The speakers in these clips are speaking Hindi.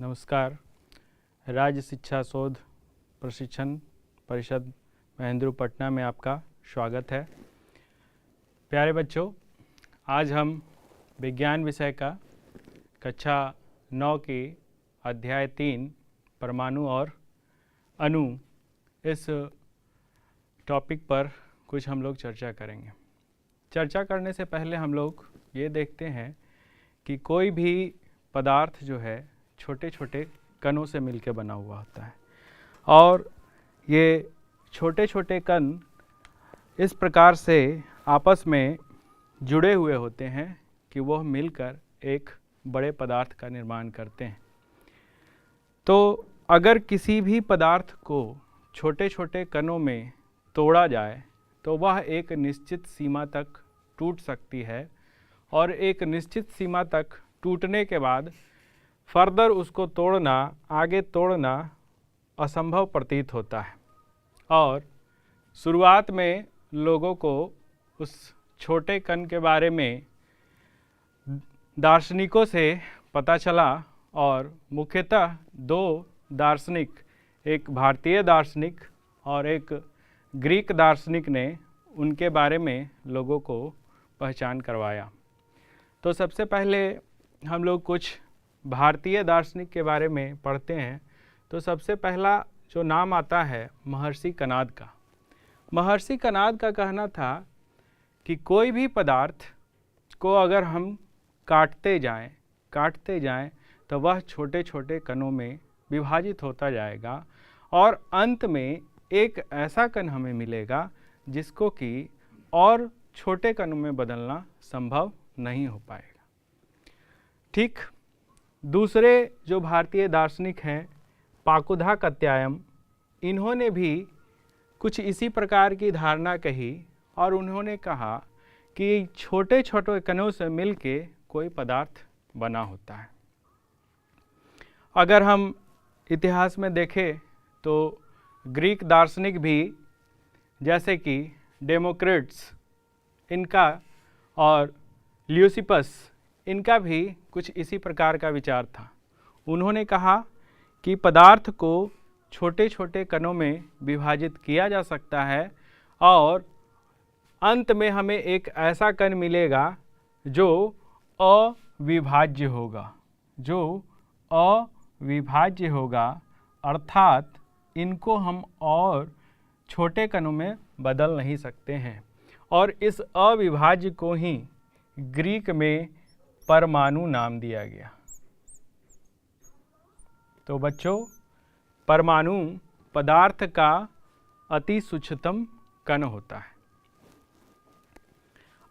नमस्कार। राज्य शिक्षा शोध प्रशिक्षण परिषद महेंद्र पटना में आपका स्वागत है। प्यारे बच्चों, आज हम विज्ञान विषय का कक्षा 9 की अध्याय 3 परमाणु और अणु इस टॉपिक पर कुछ हम लोग चर्चा करेंगे। चर्चा करने से पहले हम लोग ये देखते हैं कि कोई भी पदार्थ जो है छोटे छोटे कणों से मिलकर बना हुआ होता है और ये छोटे छोटे कण इस प्रकार से आपस में जुड़े हुए होते हैं कि वह मिलकर एक बड़े पदार्थ का निर्माण करते हैं। तो अगर किसी भी पदार्थ को छोटे छोटे कणों में तोड़ा जाए तो वह एक निश्चित सीमा तक टूट सकती है और एक निश्चित सीमा तक टूटने के बाद फर्दर उसको तोड़ना, आगे तोड़ना असंभव प्रतीत होता है। और शुरुआत में लोगों को उस छोटे कण के बारे में दार्शनिकों से पता चला और मुख्यतः दो दार्शनिक, एक भारतीय दार्शनिक और एक ग्रीक दार्शनिक ने उनके बारे में लोगों को पहचान करवाया। तो सबसे पहले हम लोग कुछ भारतीय दार्शनिक के बारे में पढ़ते हैं। तो सबसे पहला जो नाम आता है महर्षि कणाद का। महर्षि कणाद का कहना था कि कोई भी पदार्थ को अगर हम काटते जाएं तो वह छोटे छोटे कणों में विभाजित होता जाएगा और अंत में एक ऐसा कण हमें मिलेगा जिसको कि और छोटे कणों में बदलना संभव नहीं हो पाएगा। ठीक दूसरे जो भारतीय दार्शनिक हैं पाकुधा कत्यायम, इन्होंने भी कुछ इसी प्रकार की धारणा कही और उन्होंने कहा कि छोटे छोटे कणों से मिलके कोई पदार्थ बना होता है। अगर हम इतिहास में देखें तो ग्रीक दार्शनिक भी जैसे कि डेमोक्रिटस इनका और ल्यूसिपस इनका भी कुछ इसी प्रकार का विचार था। उन्होंने कहा कि पदार्थ को छोटे छोटे कणों में विभाजित किया जा सकता है और अंत में हमें एक ऐसा कण मिलेगा जो अविभाज्य होगा, अर्थात इनको हम और छोटे कणों में बदल नहीं सकते हैं। और इस अविभाज्य को ही ग्रीक में परमाणु नाम दिया गया। तो बच्चों, परमाणु पदार्थ का अति सूक्ष्मतम कण होता है।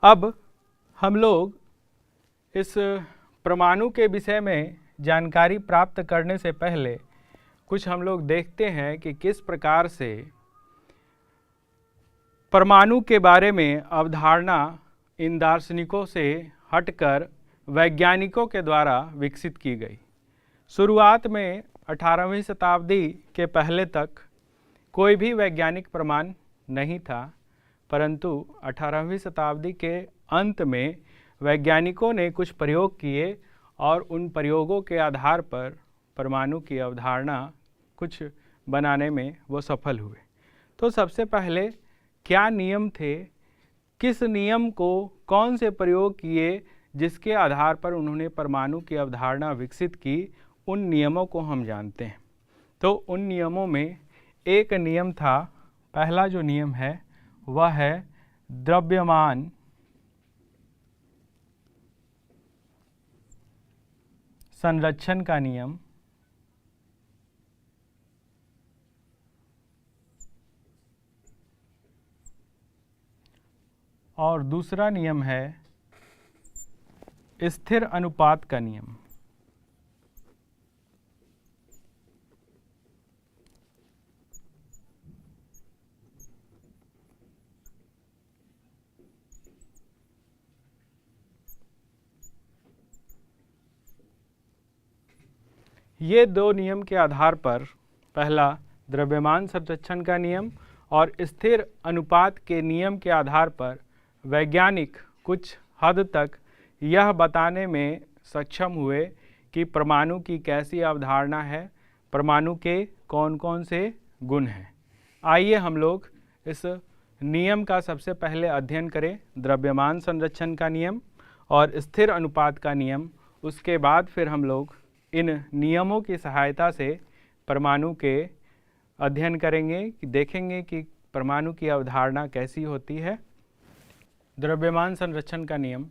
अब हम लोग इस परमाणु के विषय में जानकारी प्राप्त करने से पहले कुछ हम लोग देखते हैं कि किस प्रकार से परमाणु के बारे में अवधारणा इन दार्शनिकों से हटकर वैज्ञानिकों के द्वारा विकसित की गई। शुरुआत में 18वीं शताब्दी के पहले तक कोई भी वैज्ञानिक प्रमाण नहीं था, परंतु 18वीं शताब्दी के अंत में वैज्ञानिकों ने कुछ प्रयोग किए और उन प्रयोगों के आधार पर परमाणु की अवधारणा कुछ बनाने में वो सफल हुए। तो सबसे पहले क्या नियम थे, किस नियम को कौन से प्रयोग किए जिसके आधार पर उन्होंने परमाणु की अवधारणा विकसित की, उन नियमों को हम जानते हैं। तो उन नियमों में एक नियम था, पहला जो नियम है वह है द्रव्यमान संरक्षण का नियम। और दूसरा नियम है स्थिर अनुपात का नियम। ये दो नियम के आधार पर, पहला द्रव्यमान संरक्षण का नियम और स्थिर अनुपात के नियम के आधार पर वैज्ञानिक कुछ हद तक यह बताने में सक्षम हुए कि परमाणु की कैसी अवधारणा है, परमाणु के कौन कौन से गुण हैं। आइए हम लोग इस नियम का सबसे पहले अध्ययन करें, द्रव्यमान संरक्षण का नियम और स्थिर अनुपात का नियम। उसके बाद फिर हम लोग इन नियमों की सहायता से परमाणु के अध्ययन करेंगे, कि देखेंगे कि परमाणु की अवधारणा कैसी होती है। द्रव्यमान संरक्षण का नियम,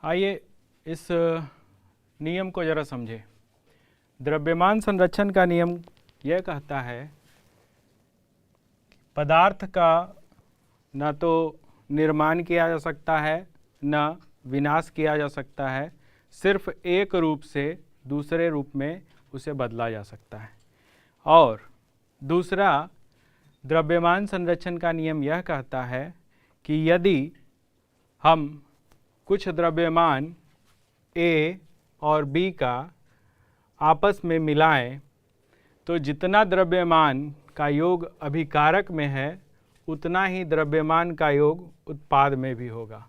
आइए इस नियम को ज़रा समझें। द्रव्यमान संरक्षण का नियम यह कहता है पदार्थ का न तो निर्माण किया जा सकता है न विनाश किया जा सकता है, सिर्फ एक रूप से दूसरे रूप में उसे बदला जा सकता है। और दूसरा, द्रव्यमान संरक्षण का नियम यह कहता है कि यदि हम कुछ द्रव्यमान A और B का आपस में मिलाएं तो जितना द्रव्यमान का योग अभिकारक में है उतना ही द्रव्यमान का योग उत्पाद में भी होगा।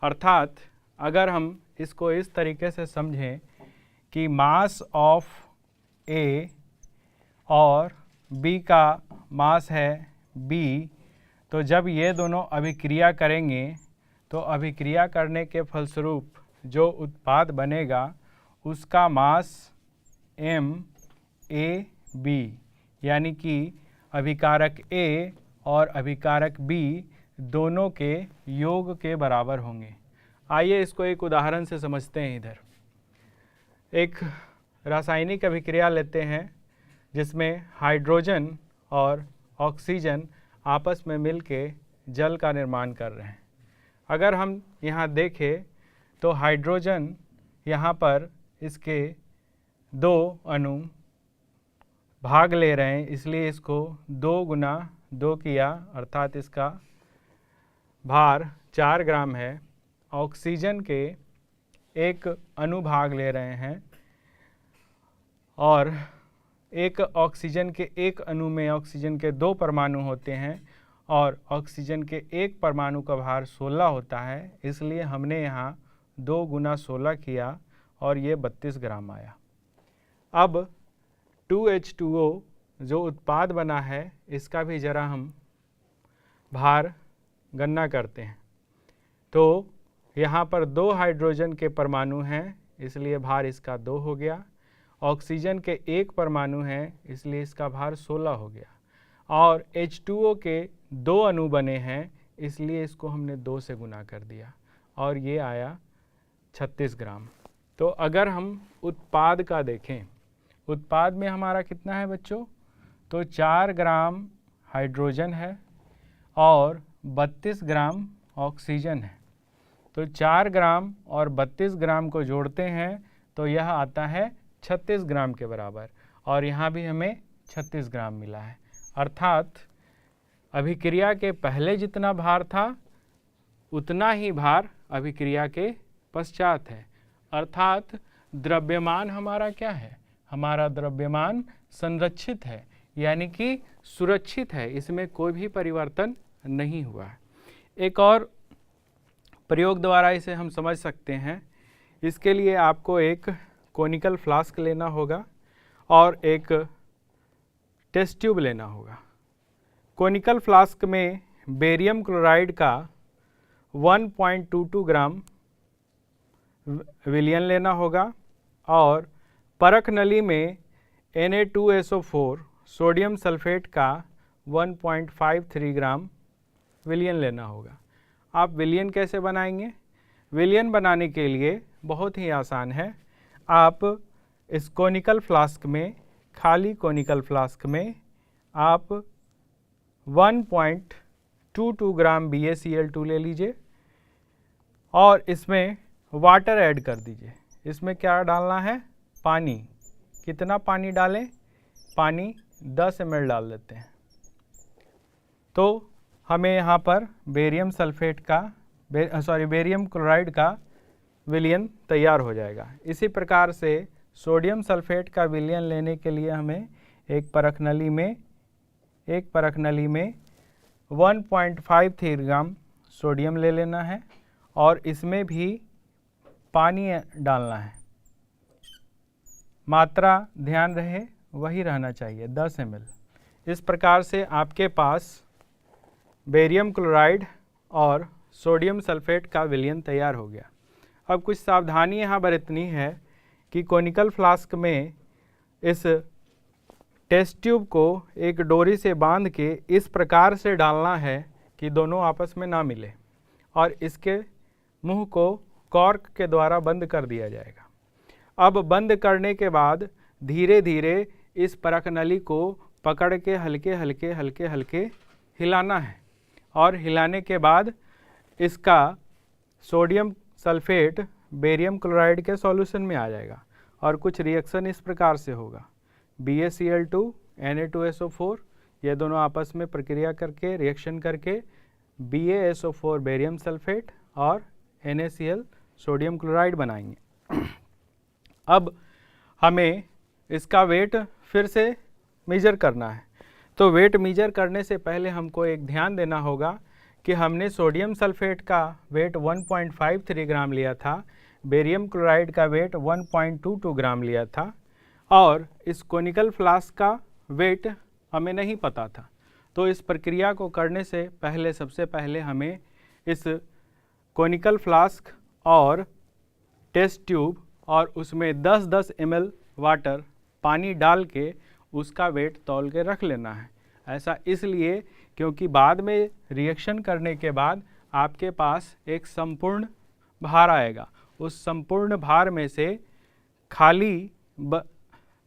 अर्थात अगर हम इसको इस तरीके से समझें कि मास ऑफ A और B का मास है B, तो जब ये दोनों अभिक्रिया करेंगे तो अभिक्रिया करने के फलस्वरूप जो उत्पाद बनेगा उसका मास MAB, यानी कि अभिकारक A और अभिकारक B दोनों के योग के बराबर होंगे। आइए इसको एक उदाहरण से समझते हैं। इधर एक रासायनिक अभिक्रिया लेते हैं जिसमें हाइड्रोजन और ऑक्सीजन आपस में मिलके जल का निर्माण कर रहे हैं। अगर हम यहाँ देखें तो हाइड्रोजन यहाँ पर इसके 2 अणु भाग ले रहे हैं, इसलिए इसको 2 गुना 2 किया, अर्थात इसका भार 4 ग्राम है। ऑक्सीजन के 1 अणु भाग ले रहे हैं और एक ऑक्सीजन के 1 अणु में ऑक्सीजन के 2 परमाणु होते हैं और ऑक्सीजन के 1 परमाणु का भार 16 होता है, इसलिए हमने यहाँ 2 गुना 16 किया और ये 32 ग्राम आया। अब 2H2O जो उत्पाद बना है इसका भी ज़रा हम भार गणना करते हैं। तो यहाँ पर 2 हाइड्रोजन के परमाणु हैं, इसलिए भार इसका 2 हो गया। ऑक्सीजन के 1 परमाणु हैं, इसलिए इसका भार 16 हो गया। और H2O के 2 अणु बने हैं, इसलिए इसको हमने 2 से गुना कर दिया और ये आया 36 ग्राम। तो अगर हम उत्पाद का देखें, उत्पाद में हमारा कितना है बच्चों? तो 4 ग्राम हाइड्रोजन है और 32 ग्राम ऑक्सीजन है। तो 4 ग्राम और 32 ग्राम को जोड़ते हैं तो यह आता है 36 ग्राम के बराबर, और यहाँ भी हमें 36 ग्राम मिला है। अर्थात अभिक्रिया के पहले जितना भार था उतना ही भार अभिक्रिया के पश्चात है। अर्थात द्रव्यमान हमारा क्या है? हमारा द्रव्यमान संरक्षित है, यानी कि सुरक्षित है, इसमें कोई भी परिवर्तन नहीं हुआ है। एक और प्रयोग द्वारा इसे हम समझ सकते हैं। इसके लिए आपको एक कोनिकल फ्लास्क लेना होगा और एक टेस्ट ट्यूब लेना होगा। कोनिकल फ्लास्क में बेरियम क्लोराइड का 1.22 ग्राम विलयन लेना होगा और परख नली में Na2SO4 सोडियम सल्फेट का 1.53 ग्राम विलयन लेना होगा। आप विलयन कैसे बनाएंगे? विलयन बनाने के लिए बहुत ही आसान है। आप इस कोनिकल फ्लास्क में, खाली कोनिकल फ्लास्क में आप 1.22 ग्राम BaCl2 ले लीजिए और इसमें वाटर ऐड कर दीजिए। इसमें क्या डालना है? पानी। कितना पानी डालें? पानी 10 ml डाल देते हैं। तो हमें यहाँ पर बेरियम सल्फेट का बेरियम क्लोराइड का विलयन तैयार हो जाएगा। इसी प्रकार से सोडियम सल्फेट का विलयन लेने के लिए हमें एक परख नली में 1.53 ग्राम सोडियम ले लेना है और इसमें भी पानी डालना है। मात्रा ध्यान रहे वही रहना चाहिए 10 ml। इस प्रकार से आपके पास बेरियम क्लोराइड और सोडियम सल्फेट का विलयन तैयार हो गया। अब कुछ सावधानी यहाँ बरतनी है कि कोनिकल फ्लास्क में इस टेस्ट ट्यूब को एक डोरी से बांध के इस प्रकार से डालना है कि दोनों आपस में ना मिले और इसके मुंह को कॉर्क के द्वारा बंद कर दिया जाएगा। अब बंद करने के बाद धीरे धीरे इस परख नली को पकड़ के हल्के हल्के हल्के हल्के हिलाना है और हिलाने के बाद इसका सोडियम सल्फेट बेरियम क्लोराइड के सॉल्यूशन में आ जाएगा और कुछ रिएक्शन इस प्रकार से होगा। BaCl2 Na2SO4 ये दोनों आपस में प्रक्रिया करके रिएक्शन करके BaSO4 बेरियम सल्फेट और NaCl सोडियम क्लोराइड बनाएंगे। अब हमें इसका वेट फिर से मेजर करना है। तो वेट मेजर करने से पहले हमको एक ध्यान देना होगा कि हमने सोडियम सल्फेट का वेट 1.53 ग्राम लिया था, बेरियम क्लोराइड का वेट 1.22 ग्राम लिया था और इस कोनिकल फ्लास्क का वेट हमें नहीं पता था। तो इस प्रक्रिया को करने से पहले सबसे पहले हमें इस कोनिकल फ्लास्क और टेस्ट ट्यूब और उसमें 10-10 ml वाटर पानी डाल के उसका वेट तौल के रख लेना है। ऐसा इसलिए क्योंकि बाद में रिएक्शन करने के बाद आपके पास एक संपूर्ण भार आएगा। उस संपूर्ण भार में से खाली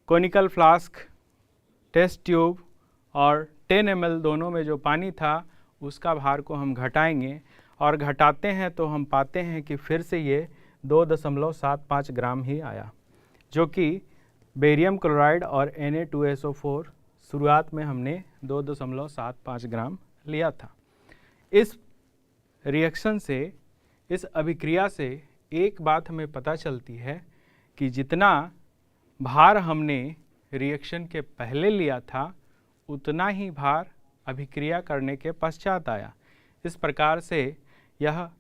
कोनिकल फ्लास्क, टेस्ट ट्यूब और 10 ml दोनों में जो पानी था उसका भार को हम घटाएंगे और घटाते हैं तो हम पाते हैं कि फिर से ये 2.75 ग्राम ही आया, जो कि बेरियम क्लोराइड और Na2SO4 शुरुआत में हमने 2.75 ग्राम लिया था। इस रिएक्शन से, इस अभिक्रिया से एक बात हमें पता चलती है कि जितना भार हमने रिएक्शन के पहले लिया था उतना ही भार अभिक्रिया करने के पश्चात आया। इस प्रकार से यह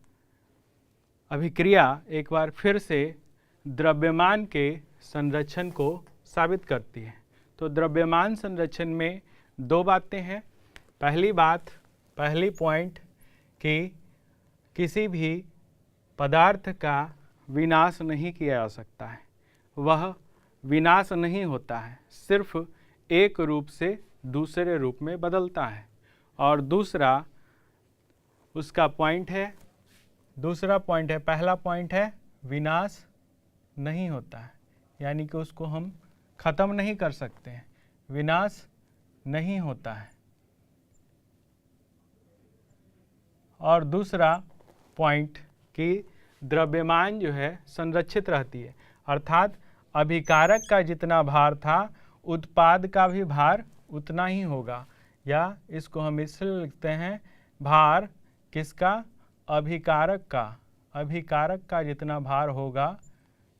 अभिक्रिया एक बार फिर से द्रव्यमान के संरक्षण को साबित करती है। तो द्रव्यमान संरक्षण में दो बातें हैं। पहली पॉइंट कि किसी भी पदार्थ का विनाश नहीं किया जा सकता है, वह विनाश नहीं होता है, सिर्फ एक रूप से दूसरे रूप में बदलता है। और दूसरा पहला पॉइंट है विनाश नहीं होता है, यानी कि उसको हम ख़त्म नहीं कर सकते हैं, विनाश नहीं होता है। और दूसरा पॉइंट कि द्रव्यमान जो है संरक्षित रहती है, अर्थात अभिकारक का जितना भार था उत्पाद का भी भार उतना ही होगा, या इसको हम इसलिए लिखते हैं भार किसका, अभिकारक का जितना भार होगा,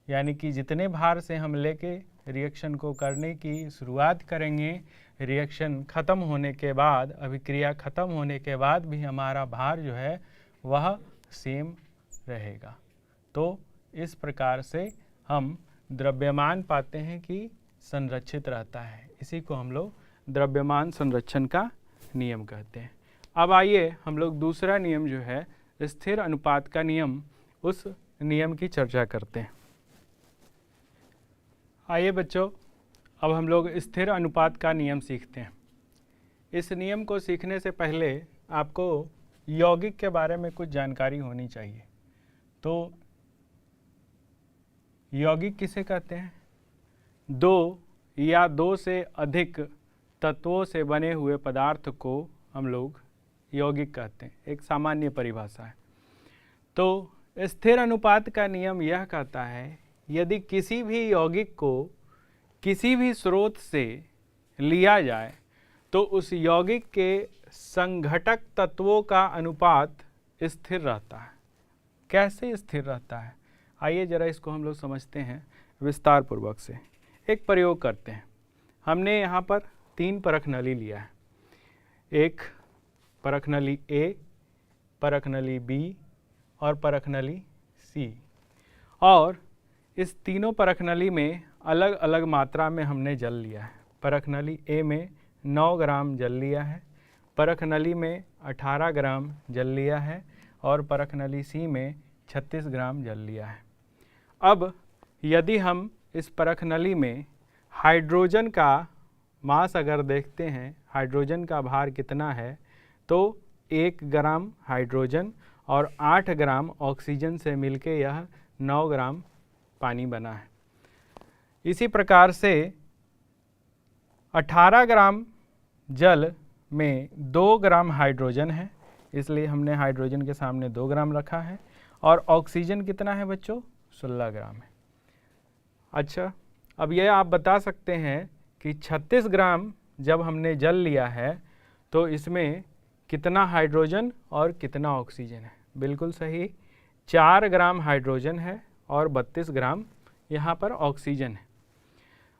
यानी कि जितने भार से हम लेके रिएक्शन को करने की शुरुआत करेंगे, रिएक्शन ख़त्म होने के बाद, अभिक्रिया ख़त्म होने के बाद भी हमारा भार जो है वह सेम रहेगा। तो इस प्रकार से हम द्रव्यमान पाते हैं कि संरक्षित रहता है। इसी को हम लोग द्रव्यमान संरक्षण का नियम कहते हैं। अब आइए हम लोग दूसरा नियम जो है स्थिर अनुपात का नियम, उस नियम की चर्चा करते हैं। आइए बच्चों, अब हम लोग स्थिर अनुपात का नियम सीखते हैं। इस नियम को सीखने से पहले आपको यौगिक के बारे में कुछ जानकारी होनी चाहिए। तो यौगिक किसे कहते हैं? दो या दो से अधिक तत्वों से बने हुए पदार्थ को हम लोग यौगिक कहते हैं, एक सामान्य परिभाषा है। तो स्थिर अनुपात का नियम यह कहता है यदि किसी भी यौगिक को किसी भी स्रोत से लिया जाए तो उस यौगिक के संघटक तत्वों का अनुपात स्थिर रहता है। कैसे स्थिर रहता है? आइए जरा इसको हम लोग समझते हैं विस्तार पूर्वक से। एक प्रयोग करते हैं। हमने यहाँ पर 3 परख नली लिया है, एक परख नली A, परख नली B और परख नली C। और इस तीनों परख नली में अलग अलग मात्रा में हमने जल लिया है। परख नली ए में 9 ग्राम जल लिया है, परख नली में 18 ग्राम जल लिया है और परख नली सी में 36 ग्राम जल लिया है। अब यदि हम इस परख नली में हाइड्रोजन का मास अगर देखते हैं, हाइड्रोजन का भार कितना है, तो 1 ग्राम हाइड्रोजन और 8 ग्राम ऑक्सीजन से मिलके यह 9 ग्राम पानी बना है। इसी प्रकार से 18 ग्राम जल में 2 ग्राम हाइड्रोजन है, इसलिए हमने हाइड्रोजन के सामने 2 ग्राम रखा है, और ऑक्सीजन कितना है बच्चों? 16 ग्राम है। अच्छा, अब यह आप बता सकते हैं कि 36 ग्राम जब हमने जल लिया है तो इसमें कितना हाइड्रोजन और कितना ऑक्सीजन है? बिल्कुल सही, 4 ग्राम हाइड्रोजन है और 32 ग्राम यहाँ पर ऑक्सीजन है।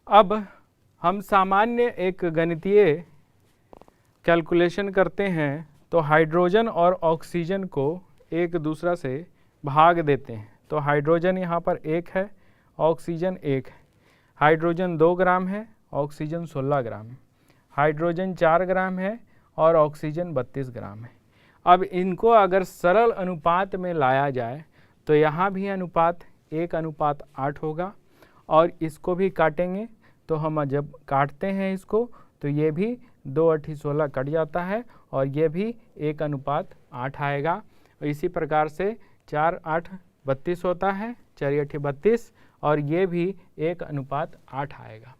अब हम सामान्य एक गणितीय कैलकुलेशन करते हैं तो हाइड्रोजन और ऑक्सीजन को एक दूसरा से भाग देते हैं। तो हाइड्रोजन यहाँ पर 1 है, ऑक्सीजन 1 है। हाइड्रोजन 2 ग्राम है, ऑक्सीजन 16 ग्राम है। हाइड्रोजन 4 ग्राम है और ऑक्सीजन 32 ग्राम है। अब इनको अगर सरल अनुपात में लाया जाए तो यहाँ भी अनुपात 1:8 होगा, और इसको भी काटेंगे तो हम जब काटते हैं इसको तो ये भी 2 8 16 कट जाता है और ये भी 1:8 आएगा। इसी प्रकार से 4 8 32 होता है, 4 8 32, और ये भी 1:8 आएगा।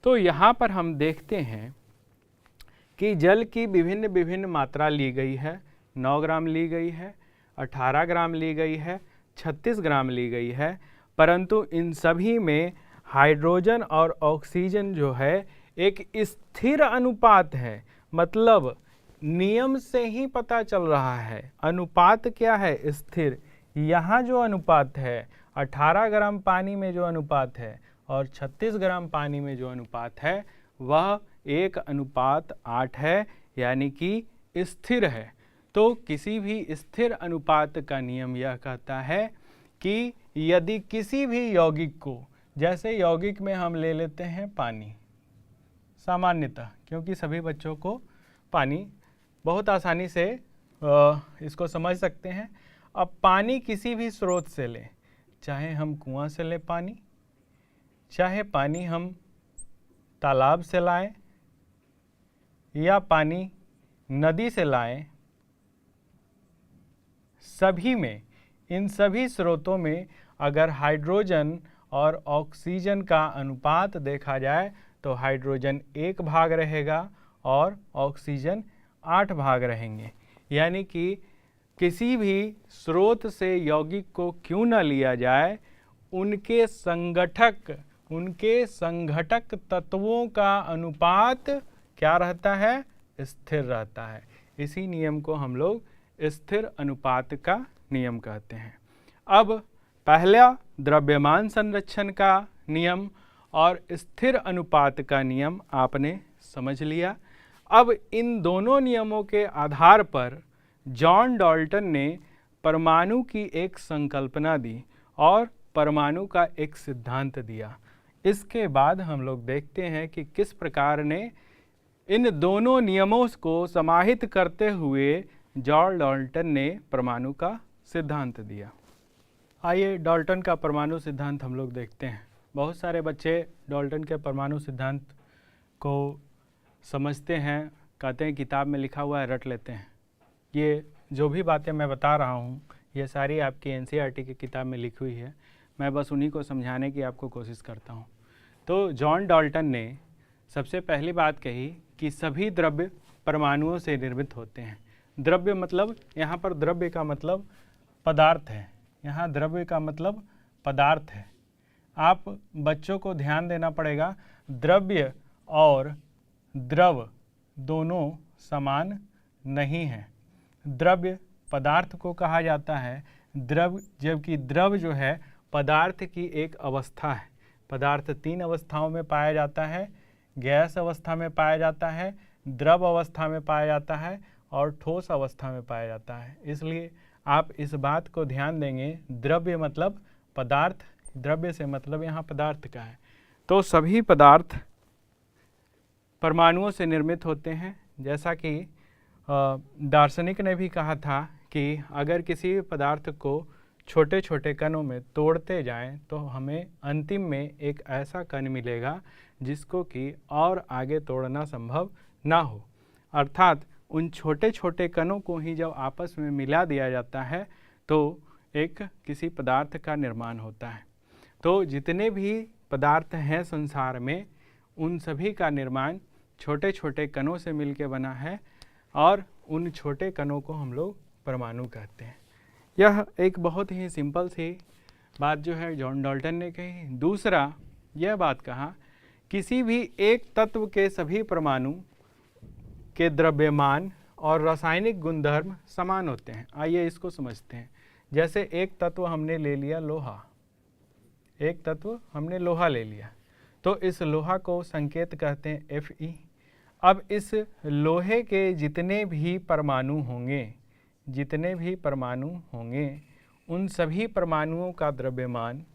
तो यहाँ पर हम देखते हैं कि जल की विभिन्न विभिन्न मात्रा ली गई है। 9 ग्राम ली गई है, 18 ग्राम ली गई है, 36 ग्राम ली गई है, परंतु इन सभी में हाइड्रोजन और ऑक्सीजन जो है एक स्थिर अनुपात है। मतलब नियम से ही पता चल रहा है, अनुपात क्या है? स्थिर। यहाँ जो अनुपात है 18 ग्राम पानी में जो अनुपात है और 36 ग्राम पानी में जो अनुपात है वह 1:8 है, यानी कि स्थिर है। तो किसी भी स्थिर अनुपात का नियम यह कहता है कि यदि किसी भी यौगिक को, जैसे यौगिक में हम ले लेते हैं पानी सामान्यतः, क्योंकि सभी बच्चों को पानी बहुत आसानी से इसको समझ सकते हैं। अब पानी किसी भी स्रोत से लें, चाहे हम कुआं से लें पानी, चाहे पानी हम तालाब से लाएं या पानी नदी से लाएं, सभी में, इन सभी स्रोतों में अगर हाइड्रोजन और ऑक्सीजन का अनुपात देखा जाए तो हाइड्रोजन 1 भाग रहेगा और ऑक्सीजन 8 भाग रहेंगे। यानी कि किसी भी स्रोत से यौगिक को क्यों न लिया जाए, उनके संघटक तत्वों का अनुपात क्या रहता है? स्थिर रहता है। इसी नियम को हम लोग स्थिर अनुपात का नियम कहते हैं। अब पहला द्रव्यमान संरक्षण का नियम और स्थिर अनुपात का नियम आपने समझ लिया। अब इन दोनों नियमों के आधार पर जॉन डाल्टन ने परमाणु की एक संकल्पना दी और परमाणु का एक सिद्धांत दिया। इसके बाद हम लोग देखते हैं कि किस प्रकार ने इन दोनों नियमों को समाहित करते हुए जॉन डाल्टन ने परमाणु का सिद्धांत दिया। आइए डाल्टन का परमाणु सिद्धांत हम लोग देखते हैं। बहुत सारे बच्चे डाल्टन के परमाणु सिद्धांत को समझते हैं, कहते हैं किताब में लिखा हुआ है, रट लेते हैं। ये जो भी बातें मैं बता रहा हूँ ये सारी आपकी NCERT की किताब में लिखी हुई है, मैं बस उन्हीं को समझाने की आपको कोशिश करता हूँ। तो जॉन डाल्टन ने सबसे पहली बात कही कि सभी द्रव्य परमाणुओं से निर्मित होते हैं। द्रव्य मतलब, यहाँ पर द्रव्य का मतलब पदार्थ है, यहाँ द्रव्य का मतलब पदार्थ है। आप बच्चों को ध्यान देना पड़ेगा, द्रव्य और द्रव दोनों समान नहीं हैं। द्रव्य पदार्थ को कहा जाता है, द्रव, जबकि द्रव जो है पदार्थ की एक अवस्था है। पदार्थ 3 अवस्थाओं में पाया जाता है, गैस अवस्था में पाया जाता है, द्रव अवस्था में पाया जाता है और ठोस अवस्था में पाया जाता है। इसलिए आप इस बात को ध्यान देंगे, द्रव्य मतलब पदार्थ, द्रव्य से मतलब यहाँ पदार्थ का है। तो सभी पदार्थ परमाणुओं से निर्मित होते हैं। जैसा कि दार्शनिक ने भी कहा था कि अगर किसी पदार्थ को छोटे छोटे कणों में तोड़ते जाएं तो हमें अंतिम में एक ऐसा कण मिलेगा जिसको कि और आगे तोड़ना संभव ना हो। अर्थात उन छोटे छोटे कणों को ही जब आपस में मिला दिया जाता है तो एक किसी पदार्थ का निर्माण होता है। तो जितने भी पदार्थ हैं संसार में उन सभी का निर्माण छोटे छोटे कणों से मिलकर बना है और उन छोटे कणों को हम लोग परमाणु कहते हैं। यह एक बहुत ही सिंपल सी बात जो है जॉन डाल्टन ने कही। दूसरा यह बात कहा, किसी भी एक तत्व के सभी परमाणु के द्रव्यमान और रासायनिक गुणधर्म समान होते हैं। आइए इसको समझते हैं। जैसे एक तत्व हमने ले लिया लोहा, एक तत्व हमने लोहा ले लिया, तो इस लोहा को संकेत कहते हैं Fe। अब इस लोहे के जितने भी परमाणु होंगे, जितने भी परमाणु होंगे उन सभी परमाणुओं का द्रव्यमान,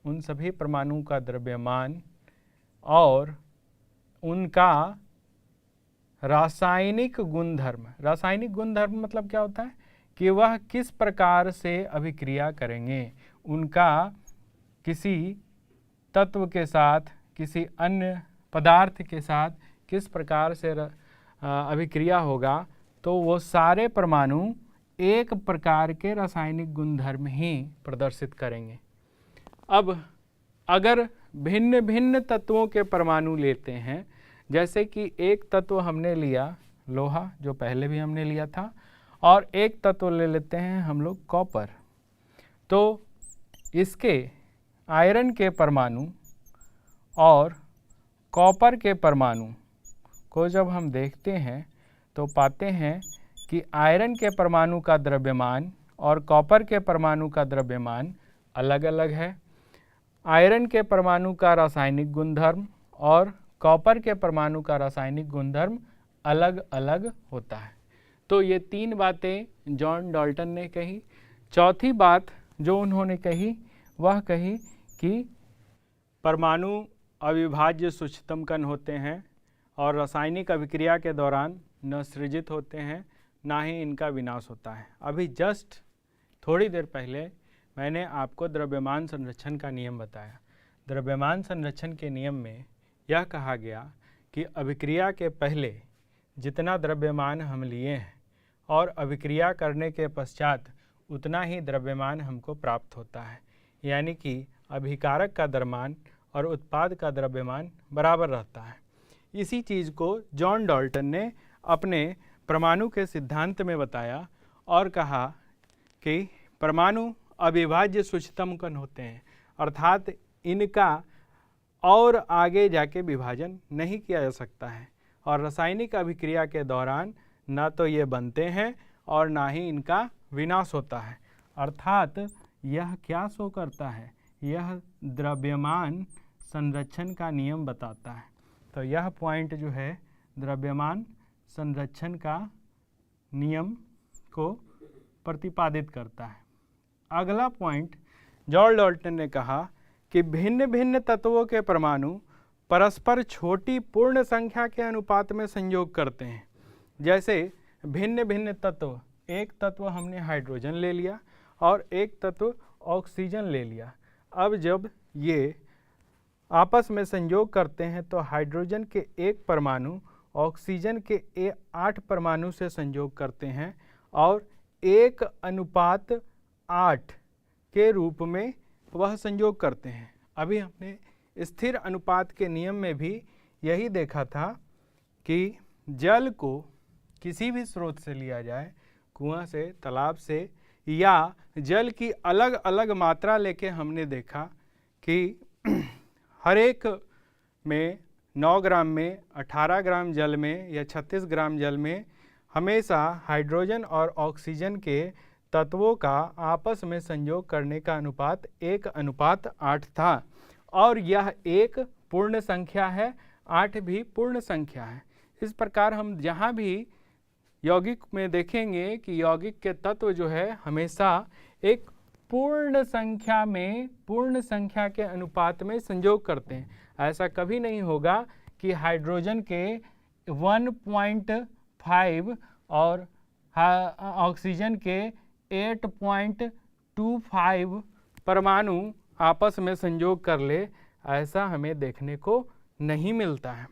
उन सभी परमाणुओं का द्रव्यमान और उनका रासायनिक गुणधर्म। रासायनिक गुणधर्म मतलब क्या होता है कि वह किस प्रकार से अभिक्रिया करेंगे, उनका किसी तत्व के साथ, किसी अन्य पदार्थ के साथ किस प्रकार से अभिक्रिया होगा, तो वो सारे परमाणु एक प्रकार के रासायनिक गुणधर्म ही प्रदर्शित करेंगे। अब अगर भिन्न भिन्न तत्वों के परमाणु लेते हैं, जैसे कि एक तत्व हमने लिया लोहा जो पहले भी हमने लिया था, और एक तत्व ले लेते हैं हम लोग कॉपर, तो इसके आयरन के परमाणु और कॉपर के परमाणु को जब हम देखते हैं तो पाते हैं कि आयरन के परमाणु का द्रव्यमान और कॉपर के परमाणु का द्रव्यमान अलग अलग है। आयरन के परमाणु का रासायनिक गुणधर्म और कॉपर के परमाणु का रासायनिक गुणधर्म अलग अलग होता है। तो ये तीन बातें जॉन डाल्टन ने कही। चौथी बात जो उन्होंने कही वह कही कि परमाणु अविभाज्य सूक्ष्मतम कण होते हैं और रासायनिक अभिक्रिया के दौरान न सृजित होते हैं ना ही इनका विनाश होता है। अभी जस्ट थोड़ी देर पहले मैंने आपको द्रव्यमान संरक्षण का नियम बताया। द्रव्यमान संरक्षण के नियम में यह कहा गया कि अभिक्रिया के पहले जितना द्रव्यमान हम लिए हैं और अभिक्रिया करने के पश्चात उतना ही द्रव्यमान हमको प्राप्त होता है, यानी कि अभिकारक का द्रव्यमान और उत्पाद का द्रव्यमान बराबर रहता है। इसी चीज़ को जॉन डाल्टन ने अपने परमाणु के सिद्धांत में बताया और कहा कि परमाणु अविभाज्य सूक्ष्मतम कण होते हैं, अर्थात इनका और आगे जाके विभाजन नहीं किया जा सकता है और रासायनिक अभिक्रिया के दौरान ना तो ये बनते हैं और ना ही इनका विनाश होता है। अर्थात यह क्या शो करता है, यह द्रव्यमान संरक्षण का नियम बताता है। तो यह पॉइंट जो है द्रव्यमान संरक्षण का नियम को प्रतिपादित करता है। अगला पॉइंट जॉन डाल्टन ने कहा कि भिन्न भिन्न तत्वों के परमाणु परस्पर छोटी पूर्ण संख्या के अनुपात में संयोग करते हैं। जैसे भिन्न भिन्न तत्व, एक तत्व हमने हाइड्रोजन ले लिया और एक तत्व ऑक्सीजन ले लिया। अब जब ये आपस में संयोग करते हैं तो हाइड्रोजन के एक परमाणु ऑक्सीजन के 8 परमाणु से संयोग करते हैं और 1:8 के रूप में वह संयोग करते हैं। अभी हमने स्थिर अनुपात के नियम में भी यही देखा था कि जल को किसी भी स्रोत से लिया जाए, कुआं से, तालाब से, या जल की अलग अलग मात्रा लेके हमने देखा कि हर एक में 9 ग्राम में, 18 ग्राम जल में या 36 ग्राम जल में हमेशा हाइड्रोजन और ऑक्सीजन के तत्वों का आपस में संयोग करने का अनुपात 1:8 था और यह एक पूर्ण संख्या है, 8 भी पूर्ण संख्या है। इस प्रकार हम जहाँ भी यौगिक में देखेंगे कि यौगिक के तत्व जो है हमेशा एक पूर्ण संख्या में, पूर्ण संख्या के अनुपात में संयोग करते हैं। ऐसा कभी नहीं होगा कि हाइड्रोजन के 1.5 और ऑक्सीजन के 8.25 परमाणु आपस में संयोग कर ले, ऐसा हमें देखने को नहीं मिलता है।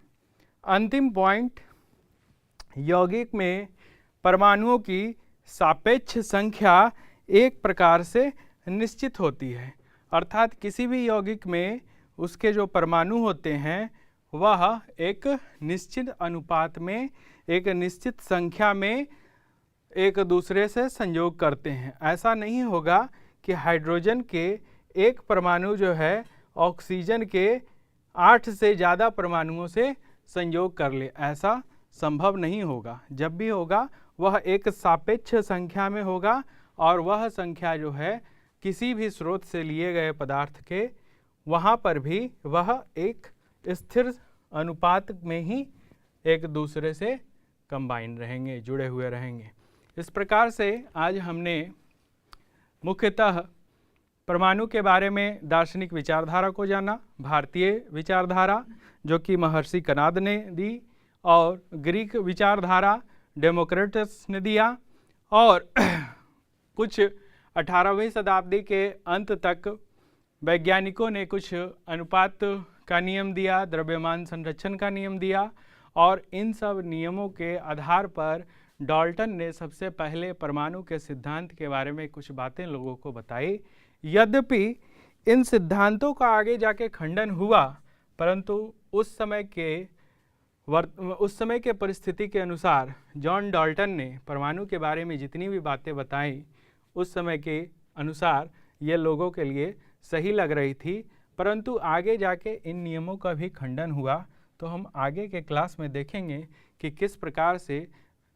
अंतिम पॉइंट, यौगिक में परमाणुओं की सापेक्ष संख्या एक प्रकार से निश्चित होती है, अर्थात किसी भी यौगिक में उसके जो परमाणु होते हैं वह एक निश्चित अनुपात में, एक निश्चित संख्या में एक दूसरे से संयोग करते हैं। ऐसा नहीं होगा कि हाइड्रोजन के एक परमाणु जो है ऑक्सीजन के 8 से ज़्यादा परमाणुओं से संयोग कर ले, ऐसा संभव नहीं होगा। जब भी होगा वह एक सापेक्ष संख्या में होगा और वह संख्या जो है किसी भी स्रोत से लिए गए पदार्थ के वहाँ पर भी वह एक स्थिर अनुपात में ही एक दूसरे से कंबाइन रहेंगे, जुड़े हुए रहेंगे। इस प्रकार से आज हमने मुख्यतः परमाणु के बारे में दार्शनिक विचारधारा को जाना, भारतीय विचारधारा जो कि महर्षि कनाद ने दी, और ग्रीक विचारधारा डेमोक्रिटस ने दिया, और कुछ 18वीं शताब्दी के अंत तक वैज्ञानिकों ने कुछ अनुपात का नियम दिया, द्रव्यमान संरक्षण का नियम दिया, और इन सब नियमों के आधार पर डाल्टन ने सबसे पहले परमाणु के सिद्धांत के बारे में कुछ बातें लोगों को बताई। यद्यपि इन सिद्धांतों का आगे जाके खंडन हुआ, परंतु उस समय के परिस्थिति के अनुसार जॉन डाल्टन ने परमाणु के बारे में जितनी भी बातें बताई उस समय के अनुसार ये लोगों के लिए सही लग रही थी, परंतु आगे जाके इन नियमों का भी खंडन हुआ। तो हम आगे के क्लास में देखेंगे कि किस प्रकार से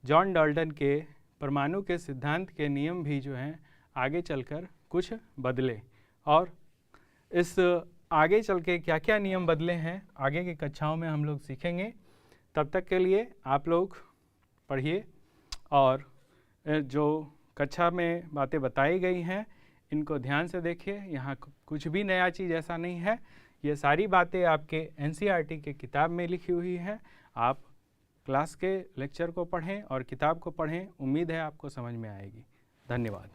जॉन डाल्टन के परमाणु के सिद्धांत के नियम भी जो हैं आगे चलकर कुछ बदले, और इस आगे चल के क्या क्या नियम बदले हैं आगे की कक्षाओं में हम लोग सीखेंगे। तब तक के लिए आप लोग पढ़िए और जो कक्षा में बातें बताई गई हैं इनको ध्यान से देखिए। यहाँ कुछ भी नया चीज़ ऐसा नहीं है, ये सारी बातें आपके NCERT के किताब में लिखी हुई हैं। आप क्लास के लेक्चर को पढ़ें और किताब को पढ़ें, उम्मीद है आपको समझ में आएगी। धन्यवाद।